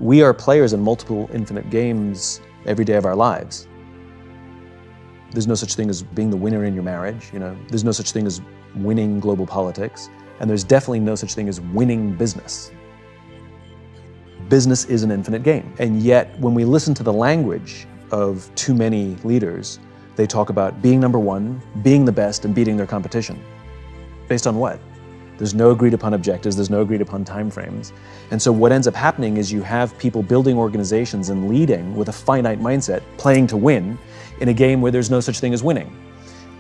We are players in multiple infinite games every day of our lives. There's no such thing as being the winner in your marriage, There's no such thing as winning global politics, and there's definitely no such thing as winning business. Business is an infinite game, and yet when we listen to the language of too many leaders, they talk about being number one, being the best, and beating their competition. Based on what? There's no agreed upon objectives, there's no agreed upon timeframes. And so what ends up happening is you have people building organizations and leading with a finite mindset, playing to win, in a game where there's no such thing as winning.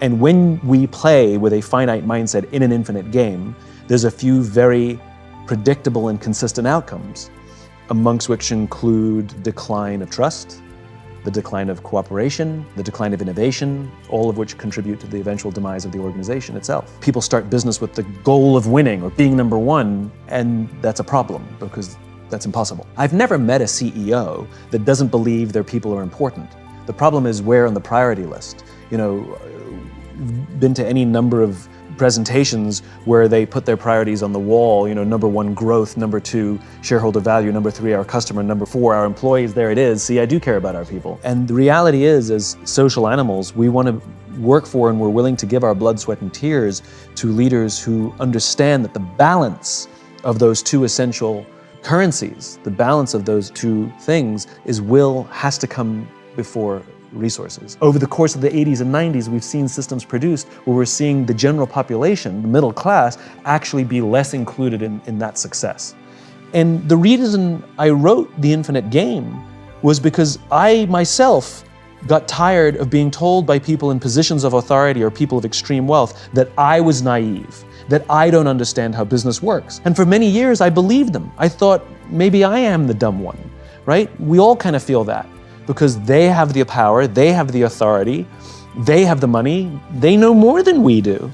And when we play with a finite mindset in an infinite game, there's a few very predictable and consistent outcomes, amongst which include decline of trust, the decline of cooperation, the decline of innovation, all of which contribute to the eventual demise of the organization itself. People start business with the goal of winning or being number one, and that's a problem because that's impossible. I've never met a CEO that doesn't believe their people are important. The problem is where on the priority list. Been to any number of presentations where they put their priorities on the wall, number one, growth, number two, shareholder value, number three, our customer, number four, our employees. There it is. See, I do care about our people. And the reality is, as social animals, we want to work for and we're willing to give our blood, sweat, and tears to leaders who understand that the balance of those two essential currencies, the balance of those two things is has to come before resources. Over the course of the 80s and 90s, we've seen systems produced where we're seeing the general population, the middle class, actually be less included in that success. And the reason I wrote The Infinite Game was because I myself got tired of being told by people in positions of authority or people of extreme wealth that I was naive, that I don't understand how business works. And for many years, I believed them. I thought maybe I am the dumb one, right? We all kind of feel that. Because they have the power, they have the authority, they have the money, they know more than we do.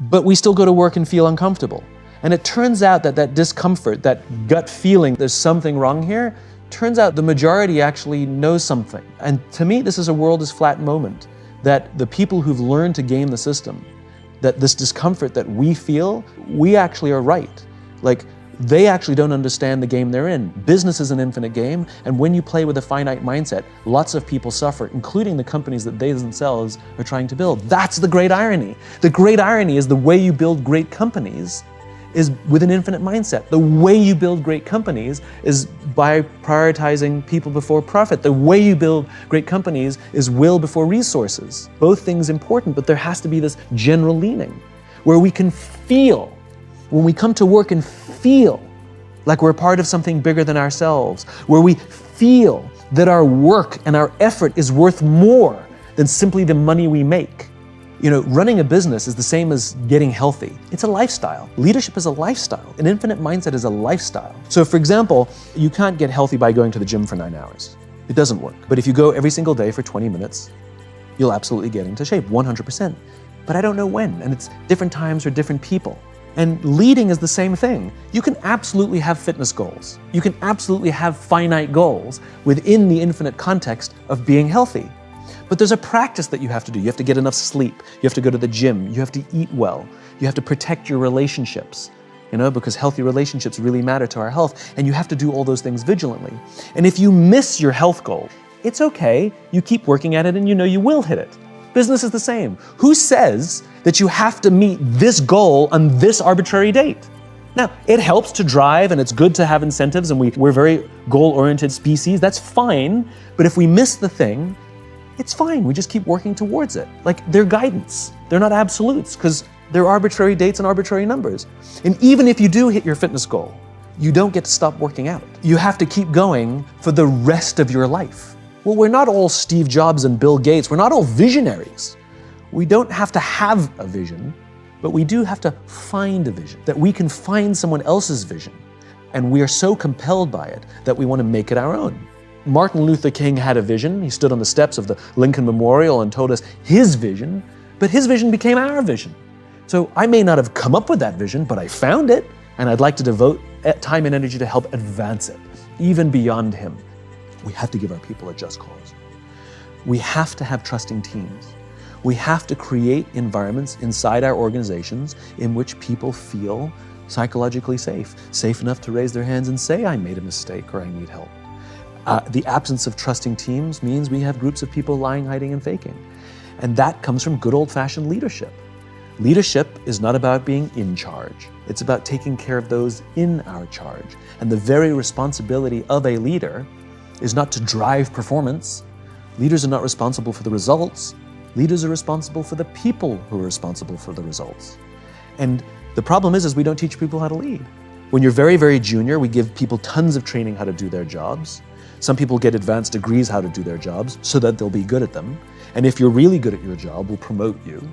But we still go to work and feel uncomfortable. And it turns out that discomfort, that gut feeling, there's something wrong here, turns out the majority actually knows something. And to me, this is a world is flat moment, that the people who've learned to game the system, that this discomfort that we feel, we actually are right. They actually don't understand the game they're in. Business is an infinite game, and when you play with a finite mindset, lots of people suffer, including the companies that they themselves are trying to build. That's the great irony. The great irony is the way you build great companies is with an infinite mindset. The way you build great companies is by prioritizing people before profit. The way you build great companies is will before resources. Both things important, but there has to be this general leaning where we can feel. When we come to work and feel like we're part of something bigger than ourselves, where we feel that our work and our effort is worth more than simply the money we make. Running a business is the same as getting healthy. It's a lifestyle. Leadership is a lifestyle. An infinite mindset is a lifestyle. So for example, you can't get healthy by going to the gym for 9 hours. It doesn't work. But if you go every single day for 20 minutes, you'll absolutely get into shape, 100%. But I don't know when, and it's different times for different people. And leading is the same thing. You can absolutely have fitness goals. You can absolutely have finite goals within the infinite context of being healthy. But there's a practice that you have to do. You have to get enough sleep. You have to go to the gym. You have to eat well. You have to protect your relationships, because healthy relationships really matter to our health. And you have to do all those things vigilantly. And if you miss your health goal, it's okay. You keep working at it and you will hit it. Business is the same. Who says that you have to meet this goal on this arbitrary date? Now, it helps to drive and it's good to have incentives and we're very goal-oriented species, that's fine. But if we miss the thing, it's fine. We just keep working towards it. They're guidance. They're not absolutes because they're arbitrary dates and arbitrary numbers. And even if you do hit your fitness goal, you don't get to stop working out. You have to keep going for the rest of your life. Well, we're not all Steve Jobs and Bill Gates. We're not all visionaries. We don't have to have a vision, but we do have to find a vision, that we can find someone else's vision. And we are so compelled by it that we want to make it our own. Martin Luther King had a vision. He stood on the steps of the Lincoln Memorial and told us his vision, but his vision became our vision. So I may not have come up with that vision, but I found it, and I'd like to devote time and energy to help advance it, even beyond him. We have to give our people a just cause. We have to have trusting teams. We have to create environments inside our organizations in which people feel psychologically safe, safe enough to raise their hands and say, I made a mistake or I need help. The absence of trusting teams means we have groups of people lying, hiding, and faking. And that comes from good old-fashioned leadership. Leadership is not about being in charge. It's about taking care of those in our charge. And the very responsibility of a leader is not to drive performance. Leaders are not responsible for the results. Leaders are responsible for the people who are responsible for the results. And the problem is we don't teach people how to lead. When you're very, very junior, we give people tons of training how to do their jobs. Some people get advanced degrees how to do their jobs so that they'll be good at them. And if you're really good at your job, we'll promote you.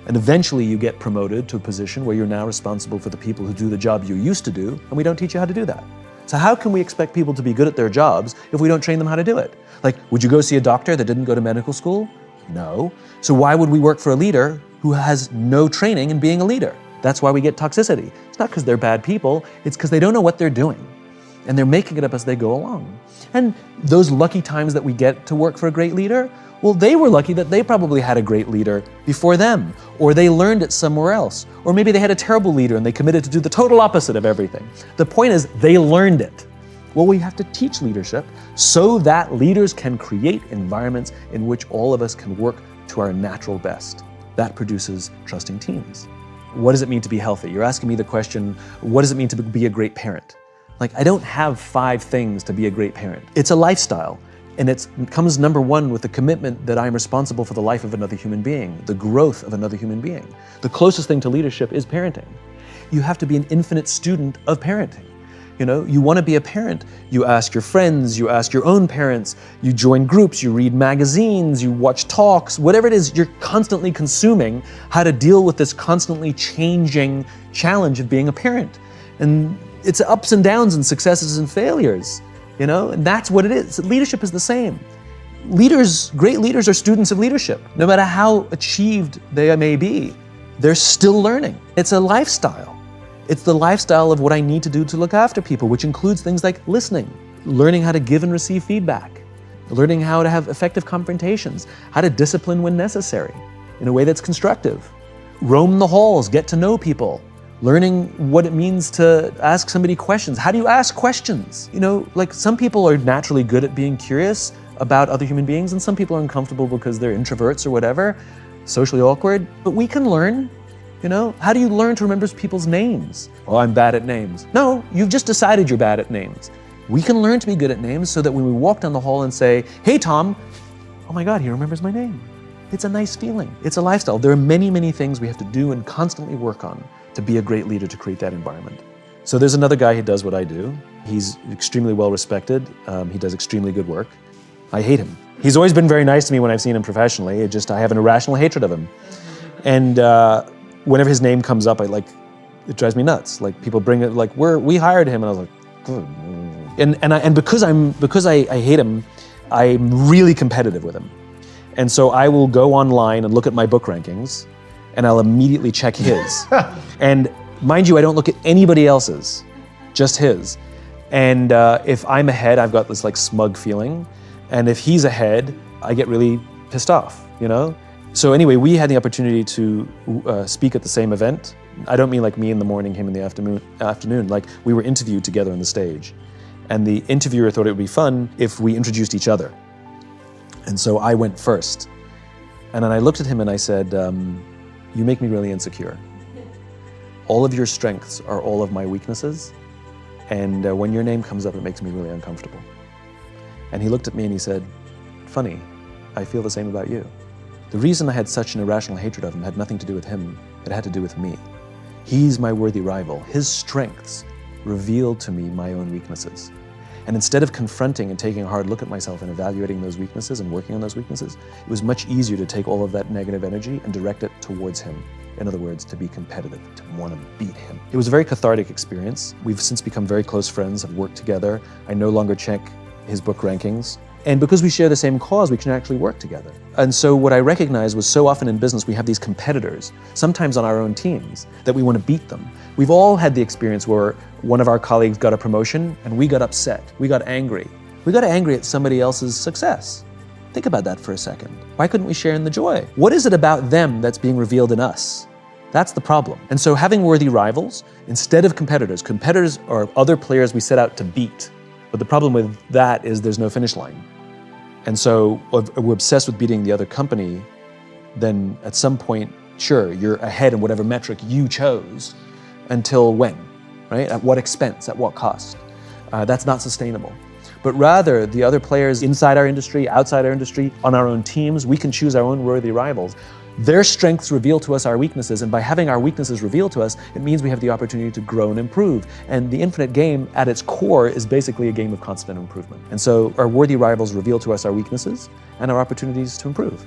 And eventually you get promoted to a position where you're now responsible for the people who do the job you used to do, and we don't teach you how to do that. So how can we expect people to be good at their jobs if we don't train them how to do it? Like, would you go see a doctor that didn't go to medical school? No. So why would we work for a leader who has no training in being a leader? That's why we get toxicity. It's not because they're bad people, it's because they don't know what they're doing. And they're making it up as they go along. And those lucky times that we get to work for a great leader, well, they were lucky that they probably had a great leader before them, or they learned it somewhere else, or maybe they had a terrible leader and they committed to do the total opposite of everything. The point is, they learned it. Well, we have to teach leadership so that leaders can create environments in which all of us can work to our natural best. That produces trusting teams. What does it mean to be healthy? You're asking me the question, what does it mean to be a great parent? Like, I don't have 5 things to be a great parent. It's a lifestyle. And it comes number 1 with the commitment that I'm responsible for the life of another human being, the growth of another human being. The closest thing to leadership is parenting. You have to be an infinite student of parenting. You know, you want to be a parent, you ask your friends, you ask your own parents, you join groups, you read magazines, you watch talks, whatever it is, you're constantly consuming how to deal with this constantly changing challenge of being a parent. And it's ups and downs and successes and failures. You know, and that's what it is. Leadership is the same. Leaders, great leaders are students of leadership. No matter how achieved they may be, they're still learning. It's a lifestyle. It's the lifestyle of what I need to do to look after people, which includes things like listening, learning how to give and receive feedback, learning how to have effective confrontations, how to discipline when necessary in a way that's constructive, roam the halls, get to know people, learning what it means to ask somebody questions. How do you ask questions? You know, like, some people are naturally good at being curious about other human beings, and some people are uncomfortable because they're introverts or whatever, socially awkward. But we can learn, you know? How do you learn to remember people's names? Oh, I'm bad at names. No, you've just decided you're bad at names. We can learn to be good at names so that when we walk down the hall and say, hey, Tom, oh my God, he remembers my name. It's a nice feeling. It's a lifestyle. There are many, many things we have to do and constantly work on to be a great leader, to create that environment. So there's another guy who does what I do. He's extremely well respected. He does extremely good work. I hate him. He's always been very nice to me when I've seen him professionally. I have an irrational hatred of him. And whenever his name comes up, it drives me nuts. Like, people bring it, like, we hired him, and I was like, and because I hate him, I'm really competitive with him. And so I will go online and look at my book rankings, and I'll immediately check his. And mind you, I don't look at anybody else's, just his. And if I'm ahead, I've got this like smug feeling. And if he's ahead, I get really pissed off, you know? So anyway, we had the opportunity to speak at the same event. I don't mean like me in the morning, him in the afternoon. Like, we were interviewed together on the stage. And the interviewer thought it would be fun if we introduced each other. And so I went first. And then I looked at him and I said, you make me really insecure. All of your strengths are all of my weaknesses. And when your name comes up, it makes me really uncomfortable. And he looked at me and he said, funny, I feel the same about you. The reason I had such an irrational hatred of him had nothing to do with him. It had to do with me. He's my worthy rival. His strengths revealed to me my own weaknesses. And instead of confronting and taking a hard look at myself and evaluating those weaknesses and working on those weaknesses, it was much easier to take all of that negative energy and direct it towards him. In other words, to be competitive, to want to beat him. It was a very cathartic experience. We've since become very close friends, have worked together. I no longer check his book rankings. And because we share the same cause, we can actually work together. And so what I recognized was, so often in business, we have these competitors, sometimes on our own teams, that we want to beat them. We've all had the experience where one of our colleagues got a promotion and we got upset, we got angry. We got angry at somebody else's success. Think about that for a second. Why couldn't we share in the joy? What is it about them that's being revealed in us That's the problem. And so having worthy rivals instead of competitors. Competitors are other players we set out to beat. But the problem with that is there's no finish line. And so if we're obsessed with beating the other company, then at some point, sure, you're ahead in whatever metric you chose. Until when, right? At what expense, at what cost? That's not sustainable. But rather, the other players inside our industry, outside our industry, on our own teams, we can choose our own worthy rivals. Their strengths reveal to us our weaknesses, and by having our weaknesses revealed to us, it means we have the opportunity to grow and improve. And the infinite game, at its core, is basically a game of constant improvement. And so our worthy rivals reveal to us our weaknesses and our opportunities to improve.